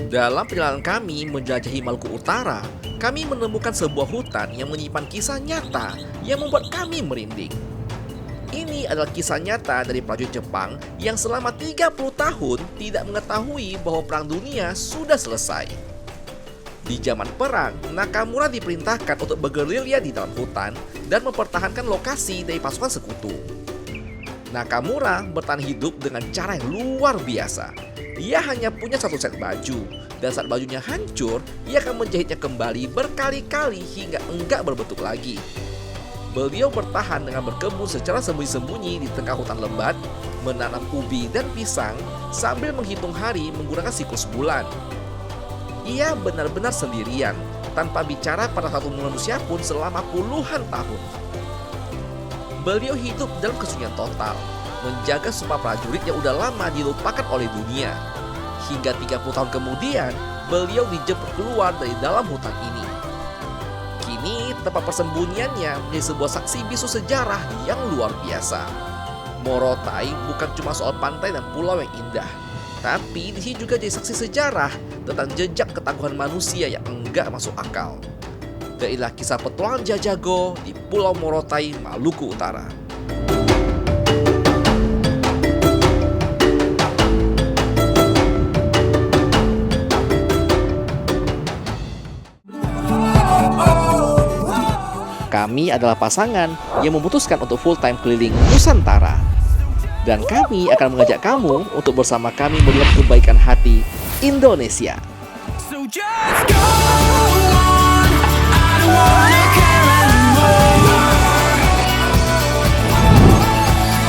Dalam perjalanan kami menjelajahi Maluku Utara, kami menemukan sebuah hutan yang menyimpan kisah nyata yang membuat kami merinding. Ini adalah kisah nyata dari prajurit Jepang yang selama 30 tahun tidak mengetahui bahwa Perang Dunia sudah selesai. Di zaman perang, Nakamura diperintahkan untuk bergerilya di dalam hutan dan mempertahankan lokasi dari pasukan sekutu. Nakamura bertahan hidup dengan cara yang luar biasa. Ia hanya punya satu set baju, dan saat bajunya hancur, ia akan menjahitnya kembali berkali-kali hingga enggak berbentuk lagi. Beliau bertahan dengan berkebun secara sembunyi-sembunyi di tengah hutan lebat, menanam ubi dan pisang sambil menghitung hari menggunakan siklus bulan. Ia benar-benar sendirian, tanpa bicara pada satu manusia pun selama puluhan tahun. Beliau hidup dalam kesunyian total, menjaga semua prajurit yang udah lama dilupakan oleh dunia. Hingga 30 tahun kemudian, beliau dijemput keluar dari dalam hutan ini. Kini, tempat persembunyiannya menjadi sebuah saksi bisu sejarah yang luar biasa. Morotai bukan cuma soal pantai dan pulau yang indah, tapi di sini juga jadi saksi sejarah tentang jejak ketangguhan manusia yang enggak masuk akal. Dan inilah kisah petualangan Jajago di Pulau Morotai, Maluku Utara. Kami adalah pasangan yang memutuskan untuk full-time keliling Nusantara. Dan kami akan mengajak kamu untuk bersama kami melihat kebaikan hati Indonesia. So just go on, I don't wanna care anymore.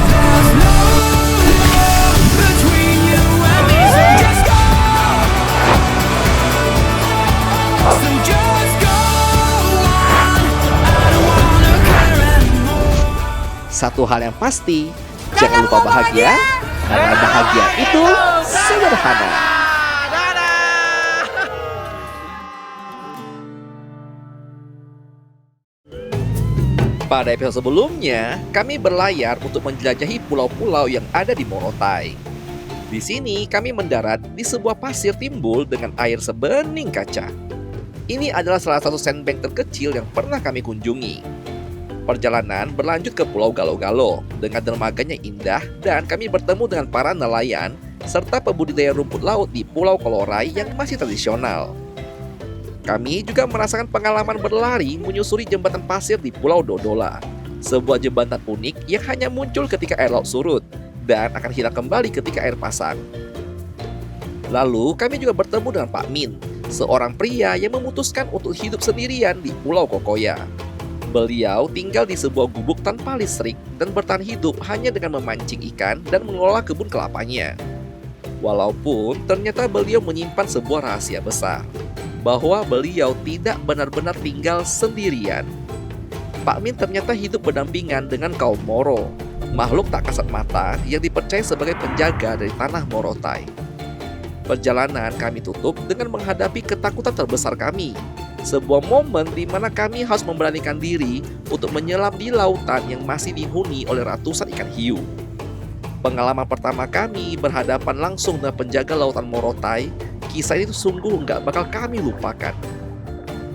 There's no love between you and me, so just go. So just go on, I don't wanna care anymore. Satu hal yang pasti, jangan lupa bahagia, karena bahagia itu sederhana. Pada episode sebelumnya, kami berlayar untuk menjelajahi pulau-pulau yang ada di Morotai. Di sini, kami mendarat di sebuah pasir timbul dengan air sebening kaca. Ini adalah salah satu sandbank terkecil yang pernah kami kunjungi. Perjalanan berlanjut ke Pulau Galo-Galo dengan dermaganya indah dan kami bertemu dengan para nelayan serta pembudidaya rumput laut di Pulau Kolorai yang masih tradisional. Kami juga merasakan pengalaman berlari menyusuri jembatan pasir di Pulau Dodola, sebuah jembatan unik yang hanya muncul ketika air laut surut dan akan hilang kembali ketika air pasang. Lalu kami juga bertemu dengan Pak Min, seorang pria yang memutuskan untuk hidup sendirian di Pulau Kokoya. Beliau tinggal di sebuah gubuk tanpa listrik dan bertahan hidup hanya dengan memancing ikan dan mengelola kebun kelapanya. Walaupun ternyata beliau menyimpan sebuah rahasia besar, bahwa beliau tidak benar-benar tinggal sendirian. Pak Min ternyata hidup berdampingan dengan kaum Moro, makhluk tak kasat mata yang dipercaya sebagai penjaga dari tanah Morotai. Perjalanan kami tutup dengan menghadapi ketakutan terbesar kami, sebuah momen di mana kami harus memberanikan diri untuk menyelam di lautan yang masih dihuni oleh ratusan ikan hiu. Pengalaman pertama kami berhadapan langsung dengan penjaga lautan Morotai. Kisah itu sungguh nggak bakal kami lupakan.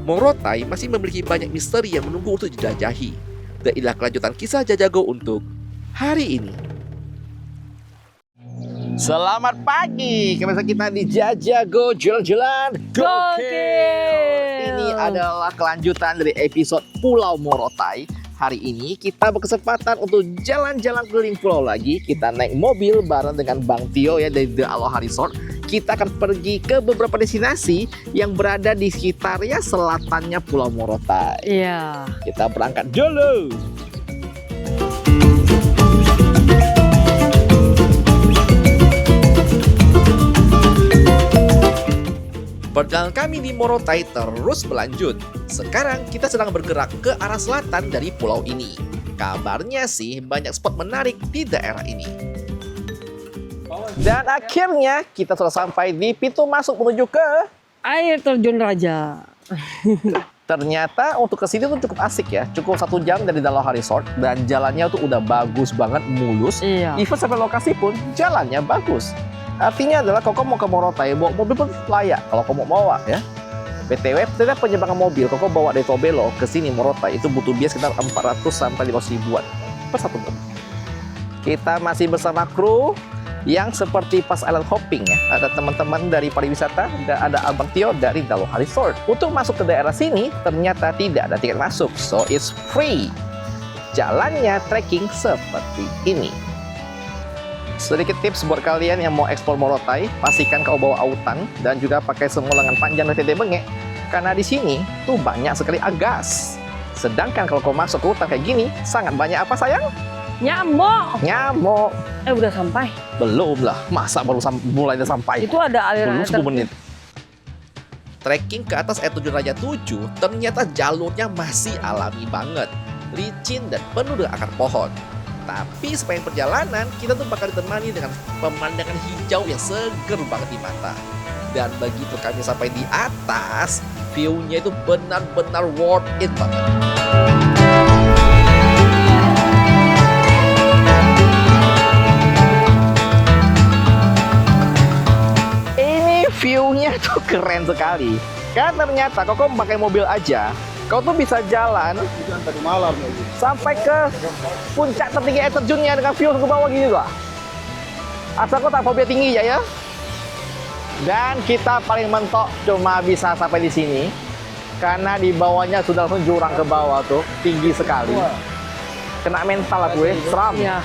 Morotai masih memiliki banyak misteri yang menunggu untuk dijelajahi. Dan inilah kelanjutan kisah Jajago untuk hari ini. Selamat pagi, kembali kita di Jajago jalan-jalan gokil. Ini adalah kelanjutan dari episode Pulau Morotai. Hari ini kita berkesempatan untuk jalan-jalan keliling pulau lagi. Kita naik mobil bareng dengan Bang Tio ya dari The Aloha Resort. Kita akan pergi ke beberapa destinasi yang berada di sekitar ya selatannya Pulau Morotai. Iya. Kita berangkat dulu. Perjalanan kami di Morotai terus berlanjut. Sekarang kita sedang bergerak ke arah selatan dari pulau ini. Kabarnya sih banyak spot menarik di daerah ini. Dan akhirnya kita sudah sampai di pintu masuk menuju ke Air terjun Raja. Ternyata untuk ke sini tuh cukup asik ya. Cukup 1 jam dari Aloha Resort dan jalannya tuh udah bagus banget, mulus. Iya. Even sampai lokasi pun jalannya bagus. Artinya adalah kalau kamu mau ke Morotai, bawa mobil pun layak kalau kamu mau bawa ya. BTW, setiap penyeberangan mobil, kalau kamu bawa dari Tobelo ke sini Morotai itu butuh biaya sekitar 400 sampai 500 ribuan per satu mobil. Kita masih bersama kru yang seperti pas island hopping ya. Ada teman-teman dari pariwisata dan ada Abang Tio dari Daloha Resort. Untuk masuk ke daerah sini ternyata tidak ada tiket masuk, so it's free. Jalannya trekking seperti ini. Sedikit tips buat kalian yang mau eksplor Morotai, pastikan kau bawa autan dan juga pakai semua lengan panjang dan tete bengek. Karena di sini tuh banyak sekali agas. Sedangkan kalau kau masuk ke hutan kayak gini, sangat banyak apa sayang? Nyamuk. Nyamuk. Udah sampai. Belum lah, masa baru mulai sampai? Itu ada aliran Belum 10 menit. Trekking ke atas air terjun Raja 7, ternyata jalurnya masih alami banget. Licin dan penuh dengan akar pohon. Tapi sepanjang perjalanan, kita tuh bakal ditemani dengan pemandangan hijau yang seger banget di mata. Dan begitu kami sampai di atas, view-nya itu benar-benar worth it banget. Ini view-nya tuh keren sekali. Karena ternyata kalau kamu pakai mobil aja, kau tuh bisa jalan Tadi malam lagi. sampai ke puncak tertinggi air terjunnya dengan view ke bawah gitu loh. Asal kau tak fobia tinggi ya. Dan kita paling mentok cuma bisa sampai di sini karena di bawahnya sudah langsung jurang ke bawah tuh tinggi sekali. Kena mental lah gue, seram. Iya.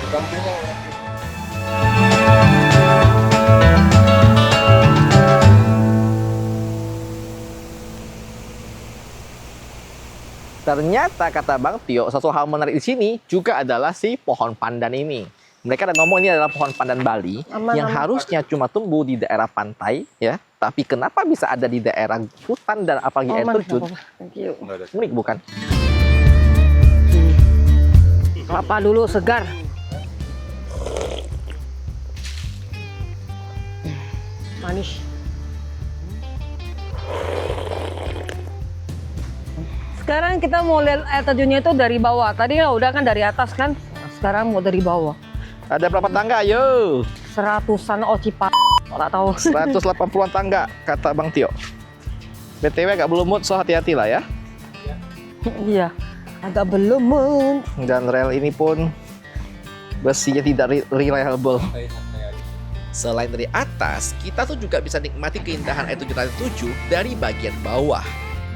Ternyata kata Bang Tio, satu hal menarik di sini juga adalah si pohon pandan ini. Mereka ada ngomong ini adalah pohon pandan Bali yang harusnya cuma tumbuh di daerah pantai ya, tapi kenapa bisa ada di daerah hutan dan apalagi air terjun? Thank you. Unik bukan? Kelapa dulu segar. Manis. Sekarang kita mau lihat air terjunnya itu dari bawah. Tadi udah kan dari atas kan. Sekarang mau dari bawah. Ada berapa tangga? Ayo. 100-an ocipa. Nggak tahu. 180-an tangga kata Bang Tio. BTW agak belumut, so hati-hati lah ya. Iya. Agak belum. Dan rel ini pun besinya tidak reliable. Selain dari atas, kita tuh juga bisa nikmati keindahan air terjun Raja 7 dari bagian bawah.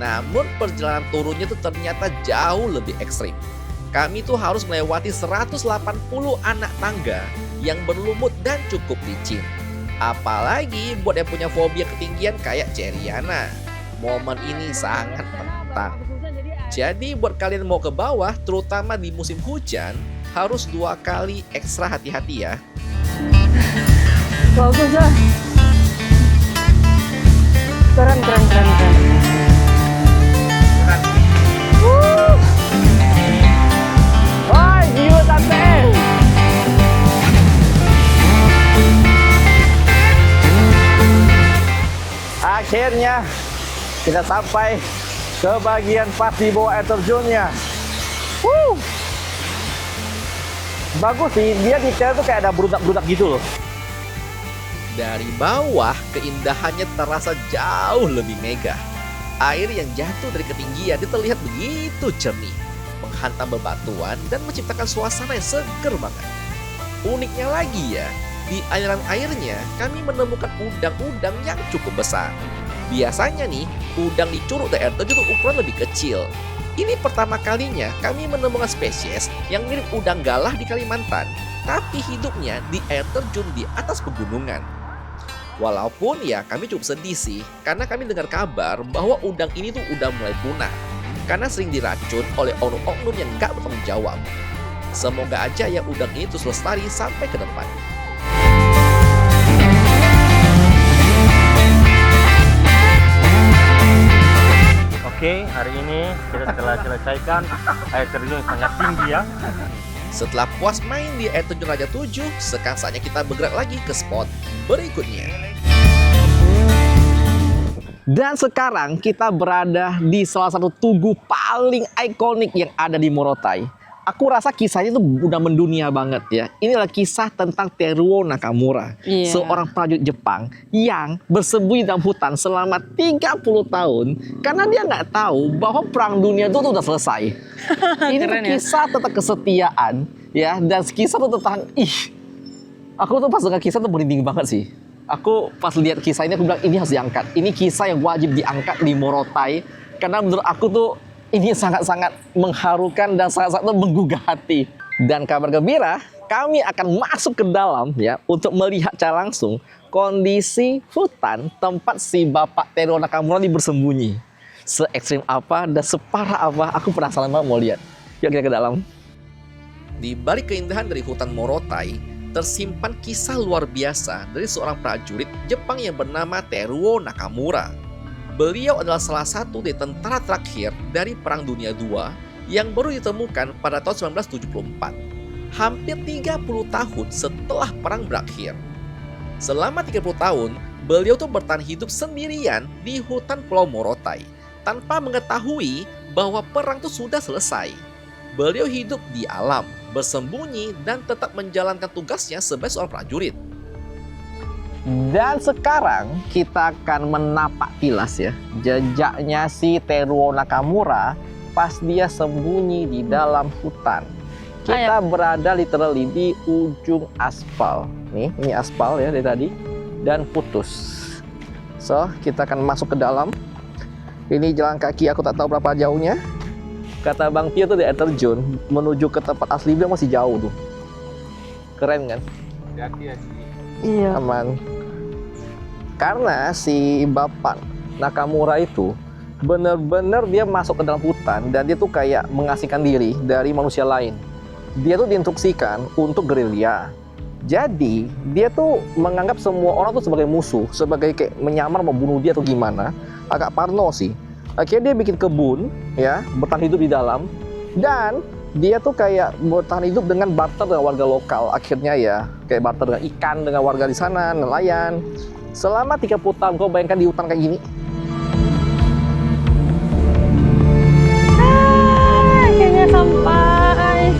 Namun perjalanan turunnya tuh ternyata jauh lebih ekstrim. Kami tuh harus melewati 180 anak tangga yang berlumut dan cukup licin. Apalagi buat yang punya fobia ketinggian kayak Ceriana. Momen ini sangat menantang. Jadi buat kalian mau ke bawah, terutama di musim hujan, harus 2 kali ekstra hati-hati ya. Bagus ya. Keren. Wah, gila tante. Akhirnya kita sampai ke bagian pas di bawah air terjunnya. Bagus sih, dia detail tuh kayak ada berudak-berudak gitu loh. Dari bawah, keindahannya terasa jauh lebih megah. Air yang jatuh dari ketinggian itu terlihat begitu jernih, menghantam bebatuan dan menciptakan suasana yang seger banget. Uniknya lagi ya, di aliran airnya kami menemukan udang-udang yang cukup besar. Biasanya nih, udang di curug dari air terjun itu ukuran lebih kecil. Ini pertama kalinya kami menemukan spesies yang mirip udang galah di Kalimantan, tapi hidupnya di air terjun di atas pegunungan. Walaupun ya kami cukup sedih sih, karena kami dengar kabar bahwa udang ini tuh udah mulai punah, karena sering diracun oleh oknum-oknum yang gak bertanggung jawab. Semoga aja ya udang ini terus lestari sampai ke depan. Oke, hari ini kita telah selesaikan air terjun yang sangat tinggi ya. Setelah puas main di air terjun Raja 7, sekarang saatnya kita bergerak lagi ke spot berikutnya. Dan sekarang kita berada di salah satu tugu paling ikonik yang ada di Morotai. aku rasa kisahnya itu udah mendunia banget ya. Inilah kisah tentang Teruo Nakamura, Iya. seorang prajurit Jepang yang bersembunyi dalam hutan selama 30 tahun karena dia nggak tahu bahwa perang dunia itu tuh udah selesai. Ini tuh Keren ya. kisah tentang kesetiaan ya, dan kisah tuh tentang aku tuh pas dengar kisah tuh merinding banget sih. Aku pas lihat kisah ini aku bilang ini harus diangkat. Ini kisah yang wajib diangkat di Morotai karena menurut aku tuh ini sangat-sangat mengharukan dan sangat-sangat menggugah hati. Dan kabar gembira, kami akan masuk ke dalam ya untuk melihat secara langsung kondisi hutan tempat si Bapak Teruo Nakamura ini bersembunyi. Se-ekstrim apa dan separah apa, aku penasaran banget mau lihat. Yuk kita ke dalam. Di balik keindahan dari hutan Morotai, tersimpan kisah luar biasa dari seorang prajurit Jepang yang bernama Teruo Nakamura. Beliau adalah salah satu dari tentara terakhir dari Perang Dunia II yang baru ditemukan pada tahun 1974, hampir 30 tahun setelah perang berakhir. Selama 30 tahun, beliau tuh bertahan hidup sendirian di hutan Pulau Morotai tanpa mengetahui bahwa perang itu sudah selesai. Beliau hidup di alam, bersembunyi dan tetap menjalankan tugasnya sebagai seorang prajurit. Dan sekarang kita akan menapak tilas ya jejaknya si Teruo Nakamura pas dia sembunyi di dalam hutan. Kita berada literally di ujung aspal. Nih, ini aspal ya dari tadi dan putus. So, kita akan masuk ke dalam. Ini jalan kaki aku tak tahu berapa jauhnya. Kata Bang Tio tuh di air terjun menuju ke tempat asli dia masih jauh tuh. Keren kan? Iya. Aman. Karena si Bapak Nakamura itu benar-benar dia masuk ke dalam hutan dan dia tuh kayak mengasingkan diri dari manusia lain. Dia tuh diinstruksikan untuk gerilya. Jadi dia tuh menganggap semua orang tuh sebagai musuh, sebagai kayak menyamar membunuh dia atau gimana. Agak parno sih. Akhirnya dia bikin kebun ya, bertahan hidup di dalam, dan dia tuh kayak bertahan hidup dengan barter dengan warga lokal. Akhirnya ya kayak barter dengan ikan dengan warga di sana, nelayan. Selama 30 tahun, kau bayangkan di hutan kayak gini. Akhirnya sampai.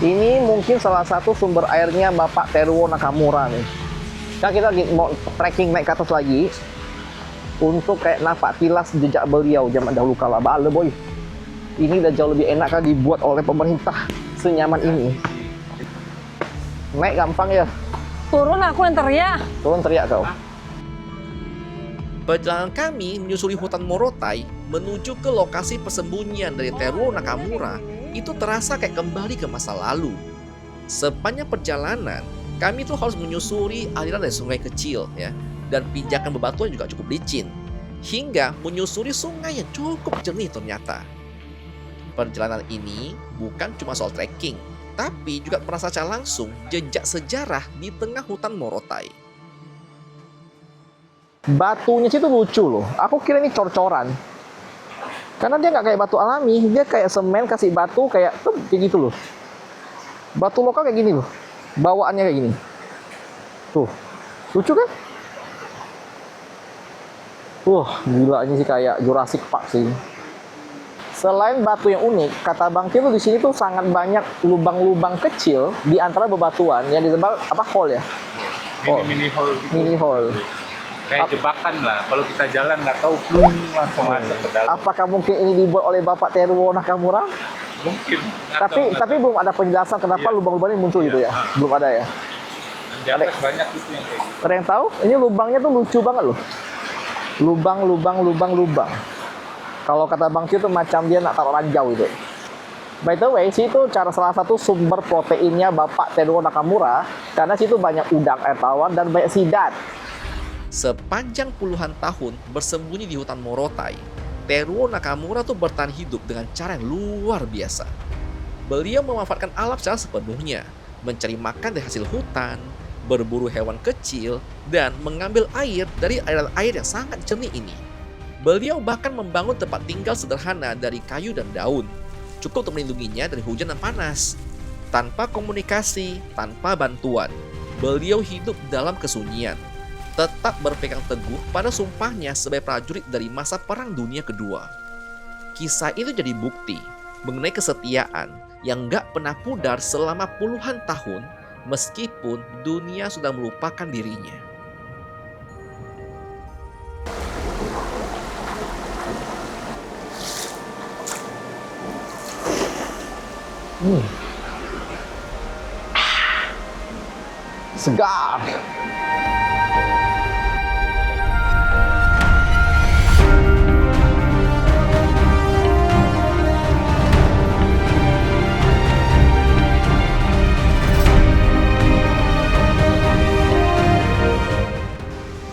Ini mungkin salah satu sumber airnya Bapak Teruo Nakamura nih. Kan kita lagi mau trekking naik ke atas lagi untuk kayak napak tilas jejak beliau zaman dahulu kala. Bale boy. Ini udah jauh lebih enak kan dibuat oleh pemerintah senyaman ini. Naik gampang ya. Turun aku yang teriak. Turun teriak kau. Perjalanan kami menyusuri hutan Morotai menuju ke lokasi persembunyian dari Teruo Nakamura itu terasa kayak kembali ke masa lalu. Sepanjang perjalanan, kami tuh harus menyusuri aliran dari sungai kecil ya, dan pijakan bebatuan juga cukup licin, hingga menyusuri sungai yang cukup jernih ternyata. Perjalanan ini bukan cuma soal trekking, tapi juga merasakan langsung jejak sejarah di tengah hutan Morotai. Batunya sih tuh lucu loh. Aku kira ini cor-coran. Karena dia nggak kayak batu alami, dia kayak semen kasih batu kayak gitu loh. Batu lokal kayak gini loh. Bawaannya kayak gini. Tuh. Lucu kan? Wah, gila ini sih kayak Jurassic Park sih. Selain batu yang unik, kata Bang Tio di sini tuh sangat banyak lubang-lubang kecil di antara bebatuan yang disebut apa hole ya? Mini hole gitu. Mini hole. Kayak jebakan lah. Kalau kita jalan nggak tahu, langsung masuk ke dalam. Apakah mungkin ini dibuat oleh Bapak Teruo Nakamura? Mungkin. Nggak tahu, nggak Tapi belum ada penjelasan kenapa Iya. lubang-lubang ini muncul gitu ya? Belum ada ya? tahu. Di atas banyak itu yang kayak gitu. Ada yang tahu? Ini lubangnya tuh lucu banget loh. Lubang. Kalau kata Bang Tio tuh macam dia nak taruh ranjau itu. By the way, situ cara salah satu sumber proteinnya Bapak Teruo Nakamura, karena situ banyak udang air tawar dan banyak sidat. Sepanjang puluhan tahun bersembunyi di hutan Morotai, Teruo Nakamura tuh bertahan hidup dengan cara yang luar biasa. Beliau memanfaatkan alam secara sepenuhnya, mencari makan dari hasil hutan, berburu hewan kecil, dan mengambil air dari aliran air yang sangat jernih ini. Beliau bahkan membangun tempat tinggal sederhana dari kayu dan daun, cukup untuk melindunginya dari hujan dan panas. Tanpa komunikasi, tanpa bantuan, beliau hidup dalam kesunyian. tetap berpegang teguh pada sumpahnya sebagai prajurit dari masa Perang Dunia Kedua. Kisah itu jadi bukti mengenai kesetiaan yang gak pernah pudar selama puluhan tahun meskipun dunia sudah melupakan dirinya. Segar.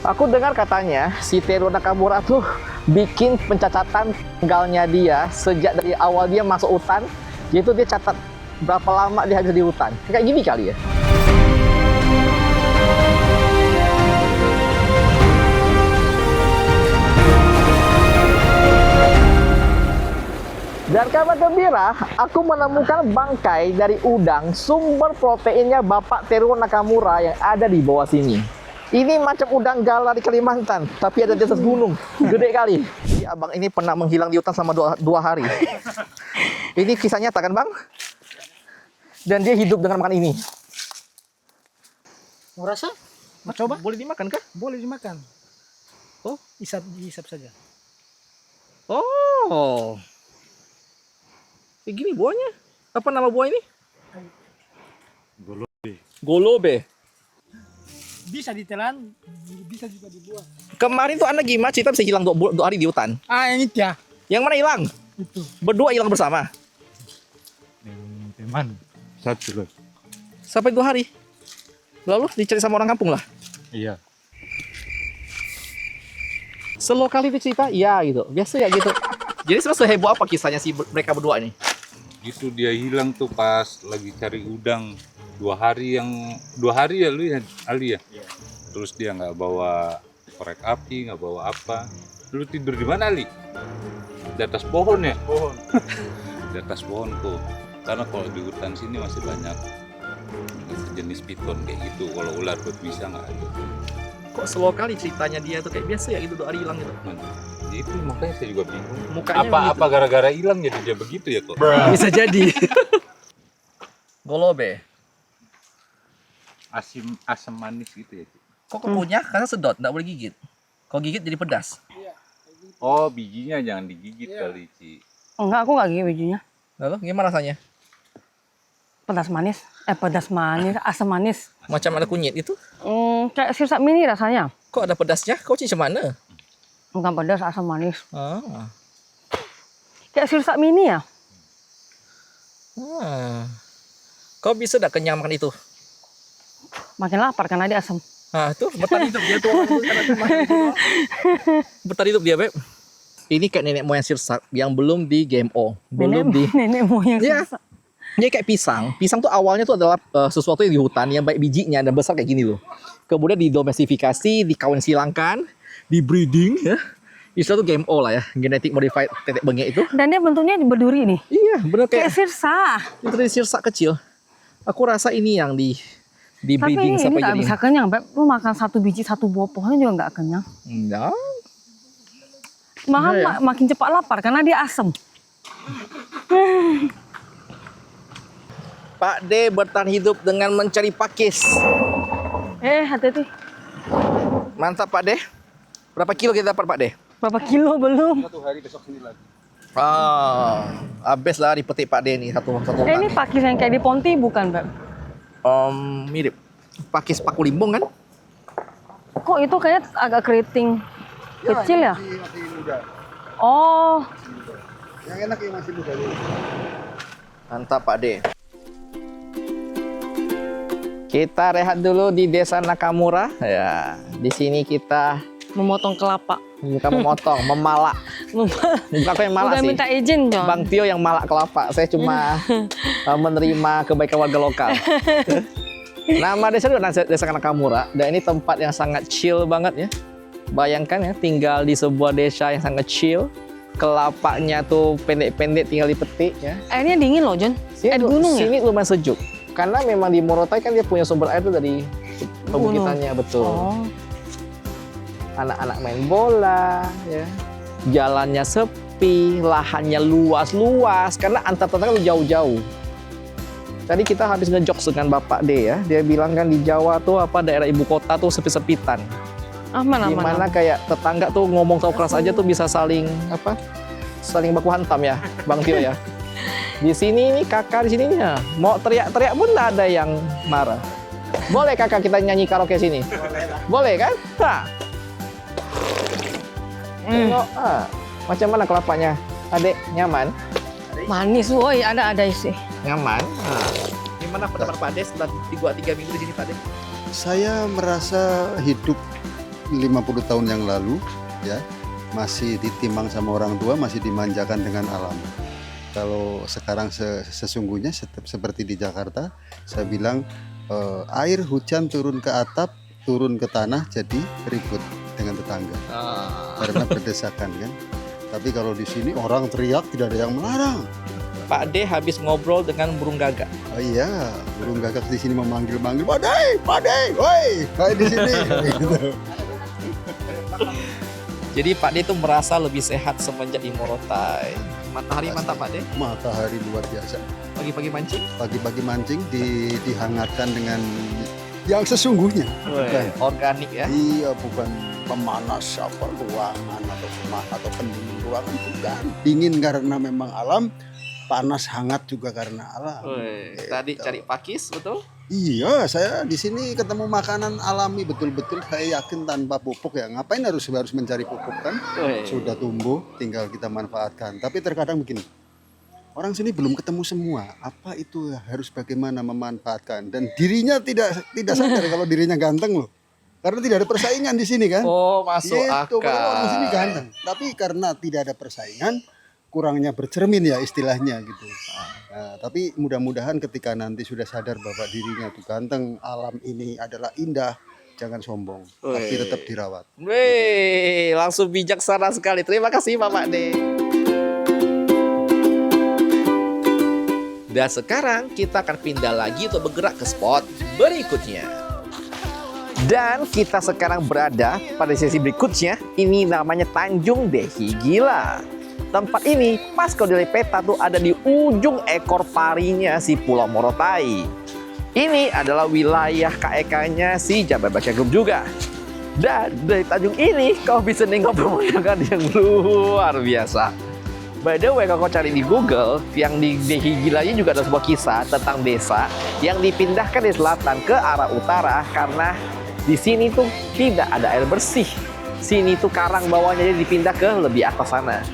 Aku dengar katanya si Teruo Nakamura tuh bikin pencatatan tinggalnya dia sejak dari awal dia masuk hutan, yaitu dia catat berapa lama dia ada di hutan. Kayak gini kali ya. Dan kabar gembira, aku menemukan bangkai dari udang sumber proteinnya Bapak Teruo Nakamura yang ada di bawah sini. Ini macam udang galah di Kalimantan, tapi ada di atas gunung. Gede kali. Si abang ini pernah menghilang di hutan selama dua hari. Ini kisah nyata kan, Bang? Dan dia hidup dengan makan ini. Mau rasa? Mau coba? Boleh dimakan kah? Boleh dimakan. Oh, Isap saja. oh. Kayak gini buahnya. Apa nama buah ini? Golobe. Bisa ditelan, bisa juga dibuang. Kemarin tuh anak gimana cerita bisa hilang 2 hari di hutan. Ah, yang itu ya. Yang mana hilang? Itu. Berdua hilang bersama. Teman, satu loh. Sampai 2 hari. Lalu dicari sama orang kampung lah. Iya. Slow kali itu cerita, iya gitu. Biasa ya gitu. Jadi sebenarnya heboh apa kisahnya si mereka berdua ini? Itu dia hilang tuh pas lagi cari udang 2 hari ya lu ya Ali ya. Terus dia nggak bawa korek api, nggak bawa apa. Lu tidur di mana Ali? Di atas pohon ya? Pohon. Di atas pohon tuh. Karena kalau di hutan sini masih banyak sejenis piton kayak gitu. Kalau ular berbisa nggak ada. Kok slow kali ceritanya dia tuh kayak biasa ya gitu 2 hari hilang gitu. Itu makanya saya juga bingung. Mukanya Apa gara-gara hilang jadi dia begitu ya kok? Bisa jadi. Golobe. Asam manis gitu ya. Kok punya karena sedot, nggak boleh gigit. Kalau gigit jadi pedas. Oh, bijinya jangan digigit kali, Ci. Enggak, aku nggak gigit bijinya. Lalu gimana rasanya? Pedas manis, asam manis. Macam ada kunyit itu? Kayak sirsak mini rasanya. Kok ada pedasnya? Kau macam mana? Bukan pedas, asam manis. Ah. Kayak sirsak mini ya. Kau bisa tidak kenyang makan itu? Makin lapar karena dia asam. Ah, tuh bertahan hidup dia tuh. Bertahan hidup dia, Beb. Ini kayak nenek moyang sirsak yang belum di GMO, belum di. Nenek moyang Iya. sirsak. Dia kayak pisang. Pisang tuh awalnya tuh adalah sesuatu yang di hutan yang baik bijinya dan besar kayak gini loh. Kemudian didomestifikasi, dikawin silangkan, di breeding ya. Istilah tuh GMO lah ya, genetic modified tetek bengek itu. Dan dia bentuknya berduri nih. Iya, bener Kayak kayak sirsak. itu dari sirsak kecil. Aku rasa ini yang di Tapi breeding ini sampai nggak jadi. bisa kenyang, Beb. Lu makan 1 biji 1 buah pohon juga nggak kenyang. Enggak. Malah Iya, ya. makin cepat lapar karena dia asam. Pak D bertahan hidup dengan mencari pakis. Hati-hati. Mantap Pak D. Berapa kilo kita dapat Pak D? Berapa kilo belum? 1 hari besok sini lagi. Habis lah dipetik Pak D nih satu Ini pakis yang kayak di Ponti bukan, Beb? Mirip. Pakis paku limbong kan? Kok itu kayak agak keriting kecil ya? Oh, Mantap Pak D. Kita rehat dulu di Desa Nakamura. Ya, di sini kita memotong kelapa. bukan memotong, memalak. Bukan aku yang malak Udah sih. minta izin, John. Bang Tio yang malak kelapa. Saya cuma menerima kebaikan warga lokal. Nama desa itu Desa Nakamura dan ini tempat yang sangat chill banget ya. Bayangkan ya, tinggal di sebuah desa yang sangat chill. Kelapanya tuh pendek-pendek tinggal dipetik ya. Airnya dingin loh, John. Air gunung ya? Sini lumayan sejuk. Karena memang di Morotai kan dia punya sumber air itu dari perbukitannya, betul. Oh. anak-anak main bola, ya. Jalannya sepi, lahannya luas-luas karena antar tetangga tuh jauh-jauh. Tadi kita habis ngejokes dengan Bapak D ya, dia bilang kan di Jawa tuh apa daerah ibu kota tuh sepi-sepitan. Aman. Dimana kayak tetangga tuh ngomong tahu keras aja tuh bisa saling apa? Saling baku hantam ya, Bang Tio ya. Di sini nih kakak di sini ya, mau teriak-teriak pun nggak ada yang marah. Boleh kakak kita nyanyi karaoke sini? Boleh kan? Nah. Tengok, macam mana kelapanya? Adek, nyaman? Manis, woi, ada isi. Nyaman? Gimana pendapat Pak Ade setelah 3 minggu di sini Pak Ade? Saya merasa hidup 50 tahun yang lalu ya, masih ditimbang sama orang tua, masih dimanjakan dengan alam. Kalau sekarang sesungguhnya seperti di Jakarta, saya bilang air hujan turun ke atap, turun ke tanah, jadi ribut dengan tetangga karena berdesakan kan. Tapi kalau di sini orang teriak tidak ada yang melarang. Pak D habis ngobrol dengan burung gagak. Oh iya, burung gagak di sini memanggil-manggil, Padai, woi, kayak di sini. Gitu. Jadi Pak D itu merasa lebih sehat semenjak di Morotai. Matahari mantap Pak D. Matahari luar biasa. Pagi-pagi mancing. Pagi-pagi mancing dihangatkan dengan yang sesungguhnya. Weh, organik ya. Iya, bukan pemanas apa ruangan atau rumah atau pendingin ruangan, bukan. Dingin karena memang alam, panas hangat juga karena alam. Weh, Gitu. tadi cari pakis betul? Iya, saya di sini ketemu makanan alami betul-betul. Saya yakin tanpa pupuk ya. Ngapain harus mencari pupuk kan? Weh. Sudah tumbuh, tinggal kita manfaatkan. Tapi terkadang begini, orang sini belum ketemu semua. Apa itu harus bagaimana memanfaatkan, dan dirinya tidak sadar kalau dirinya ganteng loh. Karena tidak ada persaingan di sini kan? Oh, masuk Gitu, padahal orang sini akal. ganteng. Tapi karena tidak ada persaingan, kurangnya bercermin ya istilahnya gitu. Nah, tapi mudah-mudahan ketika nanti sudah sadar bahwa dirinya itu ganteng, alam ini adalah indah, jangan sombong, tapi Weh. tetap dirawat. Weh, langsung bijaksana sekali. Terima kasih Bapak D. Dan sekarang kita akan pindah lagi untuk bergerak ke spot berikutnya. Dan kita sekarang berada pada sesi berikutnya. Ini namanya Tanjung Dehi Gila. Tempat ini pas kalau dari peta tuh ada di ujung ekor parinya si Pulau Morotai. Ini adalah wilayah KEK-nya si Jabar Baca Group juga. Dan dari Tanjung ini kau bisa nengok pemandangan yang luar biasa. By the way, kalau kau cari di Google, yang di Dehi Gila ini juga ada sebuah kisah tentang desa yang dipindahkan dari selatan ke arah utara karena di sini tuh tidak ada air bersih. Sini tuh karang bawahnya, jadi dipindah ke lebih atas sana.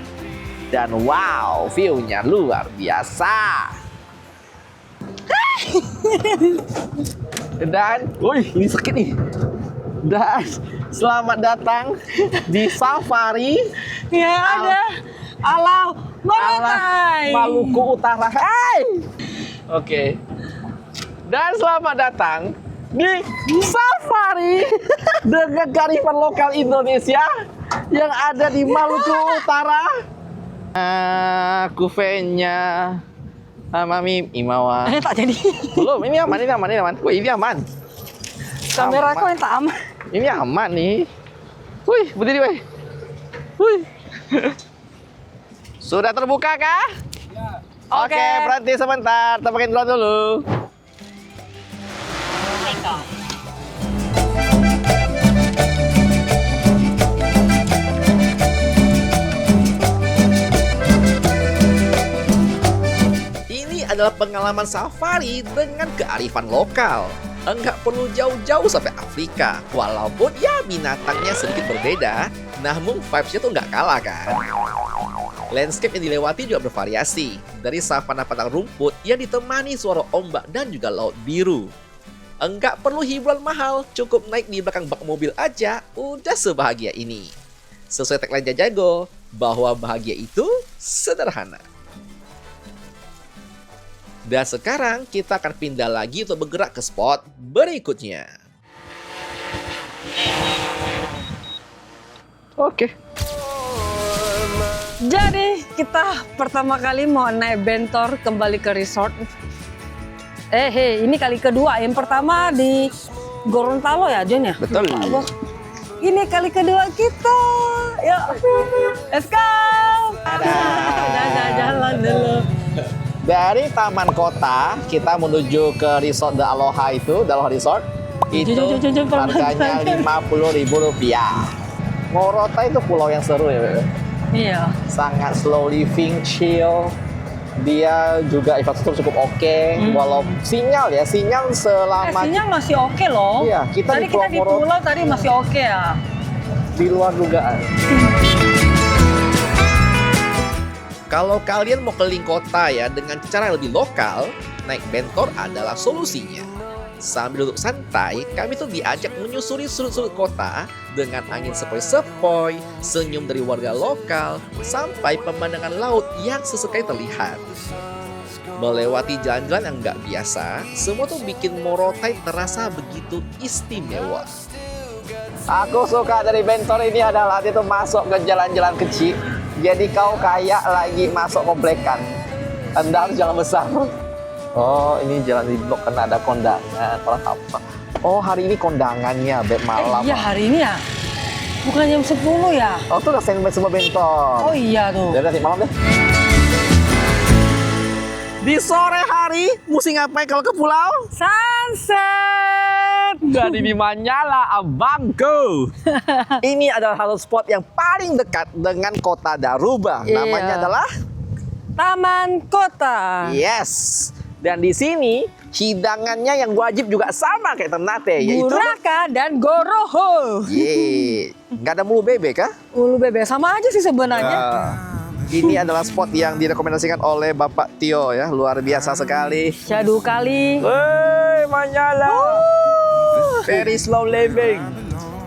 Dan wow, view-nya luar biasa. Dan, wih, ini sakit nih. Dan selamat datang di safari Ya ada. Alau Morotai. Maluku Utara. Hey! Oke. Dan selamat datang di safari dengan kearifan lokal Indonesia yang ada di Maluku Utara. Kufenya Mami Imawa. Tak jadi. Belum, ini aman. Wih, ini aman. Kamera kau yang tak aman. Ini aman nih. Wih, berdiri weh. Wih. Sudah terbuka kah? Ya. Oke, berhenti sebentar. Kita pakai drone dulu. Ini adalah pengalaman safari dengan kearifan lokal. Enggak perlu jauh-jauh sampai Afrika. Walaupun ya binatangnya sedikit berbeda, namun vibes-nya tuh nggak kalah kan. Landscape yang dilewati juga bervariasi. Dari savana padang rumput yang ditemani suara ombak dan juga laut biru. Enggak perlu hiburan mahal, cukup naik di belakang bak mobil aja, udah sebahagia ini. Sesuai tagline Jajago, bahwa bahagia itu sederhana. Dan sekarang kita akan pindah lagi untuk bergerak ke spot berikutnya. Oke. Jadi kita pertama kali mau naik bentor kembali ke resort. Ini kali kedua. Yang pertama di Gorontalo ya John ya? Betul. Lupa gua. Ini kali kedua kita. Yuk, let's go. Jalan dulu. Dari Taman Kota kita menuju ke Resort The Aloha itu, The Aloha Resort. Itu harganya Rp50.000. Morotai itu pulau yang seru ya, Beb. Iya. Sangat slow living, chill. Dia juga infrastruktur cukup oke. Walau sinyal selama Sinyal masih oke loh. Iya, kita tadi di kita di Pulau pulau tadi masih oke ya. di luar dugaan. Kalau kalian mau keliling kota ya dengan cara yang lebih lokal, naik bentor adalah solusinya. Sambil duduk santai, kami tuh diajak menyusuri sudut-sudut kota dengan angin sepoi-sepoi, senyum dari warga lokal, sampai pemandangan laut yang sesekali terlihat. Melewati jalan-jalan yang nggak biasa, semua tuh bikin Morotai terasa begitu istimewa. Aku suka dari bentor ini adalah dia tuh masuk ke jalan-jalan kecil. Jadi kau kayak lagi masuk komplekan. Anda harus jalan besar. Oh, ini jalan di blok karena ada kondangan. Apa? Oh, hari ini kondangannya, Beb, malam. Iya hari ini ya. Bukan jam 10 ya. Oh, tuh udah standby semua bentor. Oh iya tuh. Udah nanti malam deh. Di sore hari, mesti ngapain kalau ke pulau? Sunset. Jadi di Manyala, abangku. Ini adalah satu spot yang paling dekat dengan kota Daruba. Iya. Namanya adalah Taman Kota. Yes. Dan di sini hidangannya yang wajib juga sama kayak Ternate, yaitu Buraka dan Goroho. Yeay. Nggak ada mulu bebek kah? Ulu bebek sama aja sih sebenarnya. Ini adalah spot yang direkomendasikan oleh Bapak Tio ya, luar biasa sekali. Syadu kali. Wey, Manyala. Very slow living.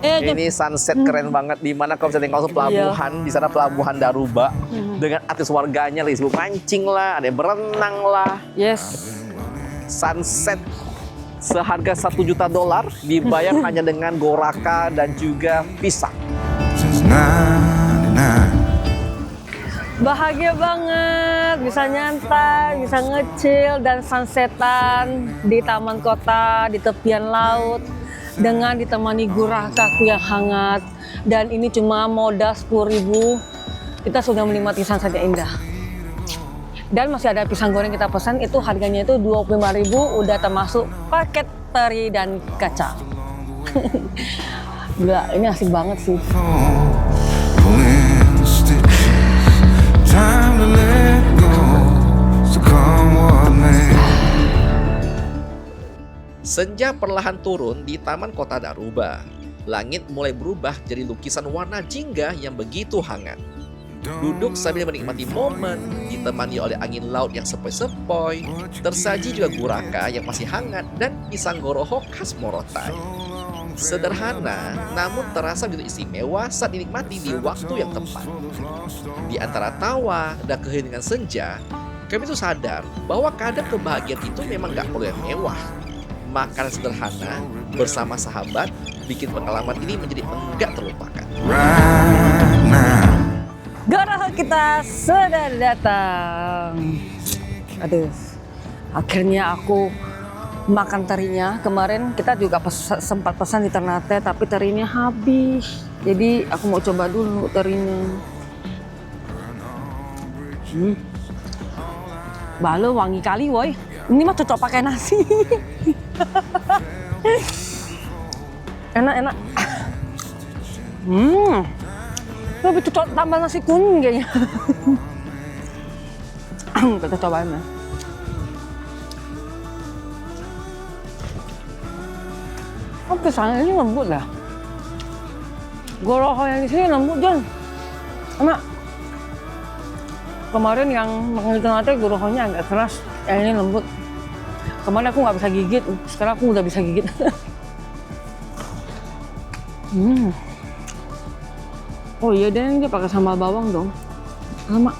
Ini sunset keren banget, di mana kau bisa tengok langsung pelabuhan, di sana pelabuhan Daruba dengan aktivitas warganya, sibuk mancing lah, ada yang berenang lah. Yes. Sunset seharga $1 juta dibayar hanya dengan goraka dan juga pisang. Since 99. Bahagia banget, bisa nyantai, bisa ngecil dan sunsetan di taman kota, di tepian laut dengan ditemani gurakaku yang hangat. Dan ini cuma modal 10.000, kita sudah menikmati sunset yang indah. Dan masih ada pisang goreng kita pesan, itu harganya itu 25.000, udah termasuk paket teri dan kacang. Gila, ini asik banget sih. Time to let go, so come what may. Senja perlahan turun di Taman Kota Daruba. Langit mulai berubah jadi lukisan warna jingga yang begitu hangat. Duduk sambil menikmati momen, ditemani oleh angin laut yang sepoi-sepoi, tersaji juga guraka yang masih hangat dan pisang goroho khas Morotai. Sederhana, namun terasa begitu istimewa saat dinikmati di waktu yang tepat. Di antara tawa dan keheningan senja, kami tuh sadar bahwa kadang kebahagiaan itu memang gak perlu yang mewah. Makanan sederhana bersama sahabat bikin pengalaman ini menjadi enggak terlupakan. Right now. Goroho kita sudah datang. Aduh, akhirnya aku makan terinya. Kemarin kita juga sempat pesan di Ternate, tapi terinya habis. Jadi aku mau coba dulu terinya. Balo wangi kali, woy. Ini mah cocok pakai nasi. Enak. Lebih cocok tambah nasi kuning kayaknya. Kita cobain ya. Oh, pisangnya ini lembut lah. Goroho yang di sini lembut, Jon. Enak. Kemarin yang makan di Ternate gorohonya agak keras, yang ini lembut. Kemarin aku nggak bisa gigit, sekarang aku udah bisa gigit. Oh iya deh, dia pakai sambal bawang dong. Lama.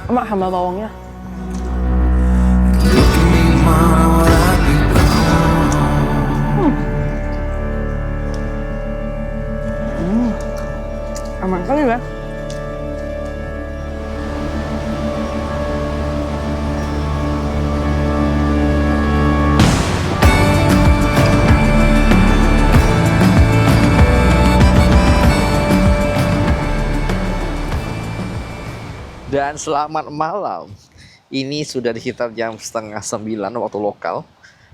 Emak sambal bawangnya. Aman kali ya. Dan selamat malam. Ini sudah di sekitar jam 8:30 waktu lokal.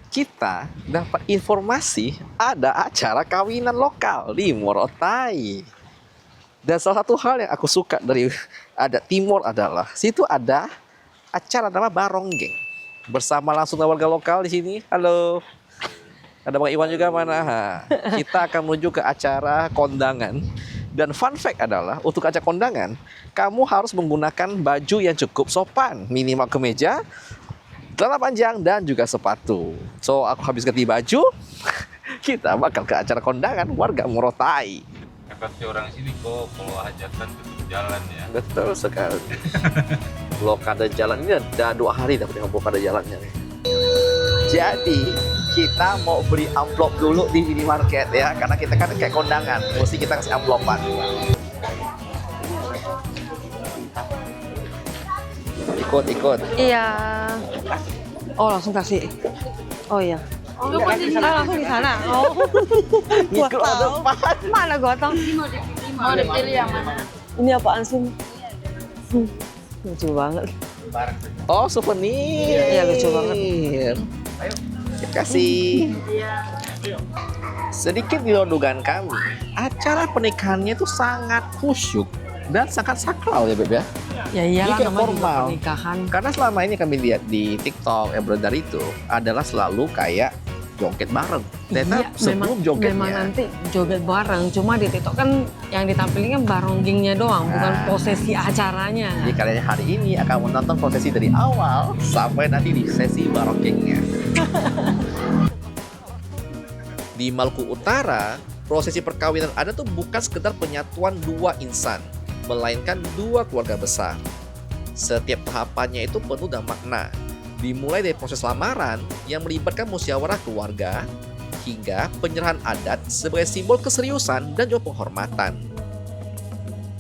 Kita dapat informasi ada acara kawinan lokal di Morotai. Dan salah satu hal yang aku suka dari adat Timor adalah situ ada acara nama Baronggeng. Bersama langsung warga lokal di sini. Halo. Ada Bang Iwan juga mana? Kita akan menuju ke acara kondangan. Dan fun fact adalah untuk acara kondangan, kamu harus menggunakan baju yang cukup sopan, minimal kemeja, celana panjang dan juga sepatu. So aku habis ganti baju, kita bakal ke acara kondangan warga Morotai. Pasti orang sini kok kalau hajatan tutup jalan ya. Betul sekali. Blokade jalan ini ada 2 hari dapat dengan blokade jalannya. Jadi kita mau beli amplop dulu di minimarket ya, karena kita kan kayak kondangan, mesti kita kasih amplopan. Ikut. Iya. Oh langsung kasih. Oh iya. Oh langsung di sana. Oh. Ngikut Gua tahu. depan. Mana gua tahu. Mau dipilih yang mana? Ini apaan sih? Lucu banget. Oh, souvenir. Iya, lucu banget. Terima kasih. Sedikit di luar dugaan kami, acara pernikahannya itu sangat khusyuk dan sangat sakral ya Beb ya. Ya iyalah Ini kayak namanya juga formal. pernikahan. Karena selama ini kami lihat di TikTok yang beredar itu adalah selalu kayak joget bareng. Ternyata sebelum jogetnya. memang nanti joget bareng. Cuma di TikTok kan yang ditampilkan baronggingnya doang, bukan prosesi acaranya. Jadi kalian hari ini akan menonton prosesi dari awal sampai nanti di sesi baronggingnya. Di Maluku Utara, prosesi perkawinan adat tuh bukan sekedar penyatuan 2 insan, melainkan 2 keluarga besar. Setiap tahapannya itu penuh dengan makna. Dimulai dari proses lamaran yang melibatkan musyawarah keluarga, hingga penyerahan adat sebagai simbol keseriusan dan juga penghormatan.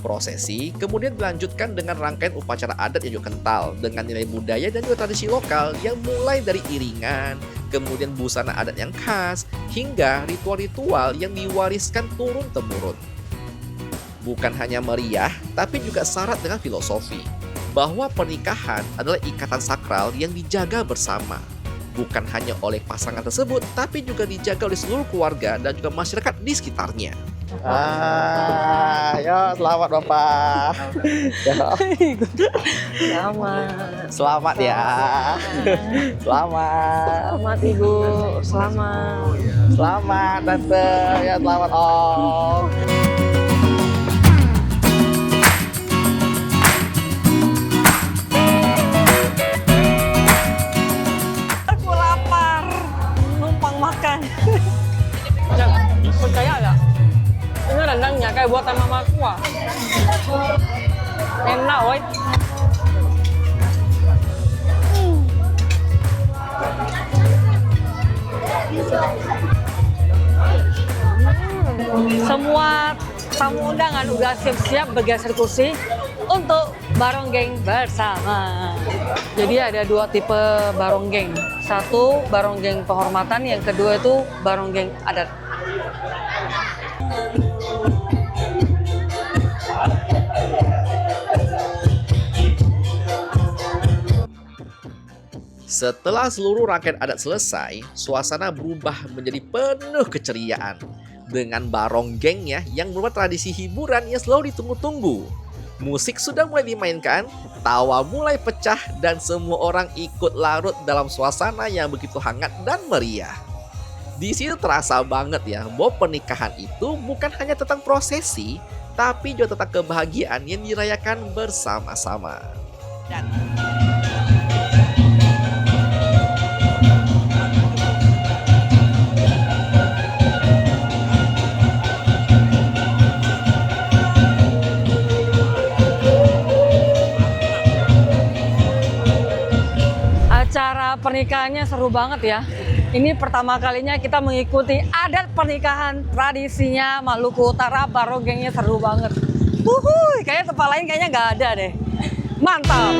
Prosesi kemudian dilanjutkan dengan rangkaian upacara adat yang juga kental dengan nilai budaya dan juga tradisi lokal yang mulai dari iringan, kemudian busana adat yang khas, hingga ritual-ritual yang diwariskan turun-temurun. Bukan hanya meriah, tapi juga syarat dengan filosofi bahwa pernikahan adalah ikatan sakral yang dijaga bersama. Bukan hanya oleh pasangan tersebut, tapi juga dijaga oleh seluruh keluarga dan juga masyarakat di sekitarnya. Ayo, selamat Bapak. Selamat ya. Selamat. Selamat Ibu, selamat. Selamat Tante, ya selamat Om. Aku lapar, numpang makan. Jangan percaya nggak? Ini rendangnya kayak buatan mamaku. Enak, woy. Semua tamu undangan udah siap-siap bergeser kursi untuk baronggeng bersama. Jadi ada 2 tipe baronggeng. Satu baronggeng penghormatan, yang kedua itu baronggeng adat. Setelah seluruh rangkaian adat selesai, suasana berubah menjadi penuh keceriaan. Dengan baronggengnya yang merupakan tradisi hiburan yang selalu ditunggu-tunggu. Musik sudah mulai dimainkan, tawa mulai pecah, dan semua orang ikut larut dalam suasana yang begitu hangat dan meriah. Di sini terasa banget ya, bahwa pernikahan itu bukan hanya tentang prosesi, tapi juga tentang kebahagiaan yang dirayakan bersama-sama. Acara pernikahannya seru banget ya. Ini pertama kalinya kita mengikuti adat pernikahan tradisinya Maluku Utara. Baronggengnya seru banget. Kayaknya tempat lain kayaknya nggak ada deh. Mantap.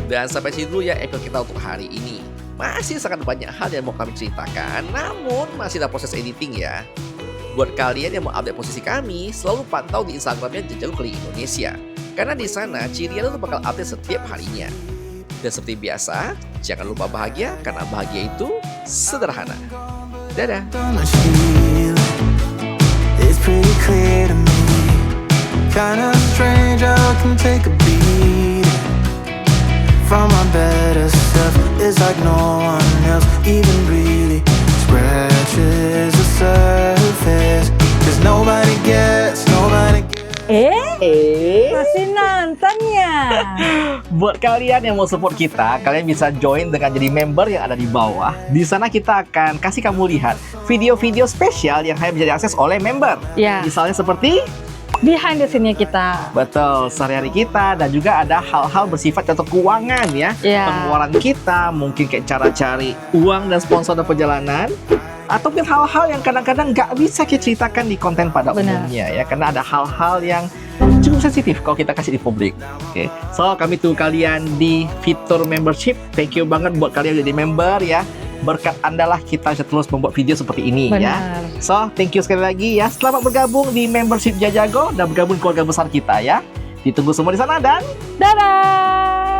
Dan sampai sini dulu ya episode kita untuk hari ini. Masih sangat banyak hal yang mau kami ceritakan, namun masih ada proses editing ya. Buat kalian yang mau update posisi kami, selalu pantau di Instagramnya Jejago Keliling Indonesia. Karena di sana Ciriano tuh bakal update setiap harinya. Dan seperti biasa, jangan lupa bahagia karena bahagia itu sederhana. Dadah. It's pretty clear to me. Kinda strange how I can take a beat from my better self. It's like no one else even really scratches the surface. Cause nobody gets. Masih nonton ya? Buat kalian yang mau support kita, kalian bisa join dengan jadi member yang ada di bawah. Di sana kita akan kasih kamu lihat video-video spesial yang hanya bisa diakses oleh member. Ya. Misalnya seperti Behind the scene-nya kita. betul sehari-hari kita, dan juga ada hal-hal bersifat contoh keuangan ya. Ya. Pengeluaran kita, mungkin kayak cara cari uang dan sponsor dan perjalanan. Ataupun hal-hal yang kadang-kadang nggak bisa kita ceritakan di konten pada Benar. umumnya ya, karena ada hal-hal yang cukup sensitif kalau kita kasih di publik. Oke, so kami tunggu kalian di fitur membership. Thank you banget buat kalian yang jadi member ya. Berkat Anda lah kita bisa terus membuat video seperti ini ya. Benar. So thank you sekali lagi ya. Selamat bergabung di membership Jajago dan bergabung keluarga besar kita ya. Ditunggu semua di sana dan Dadah!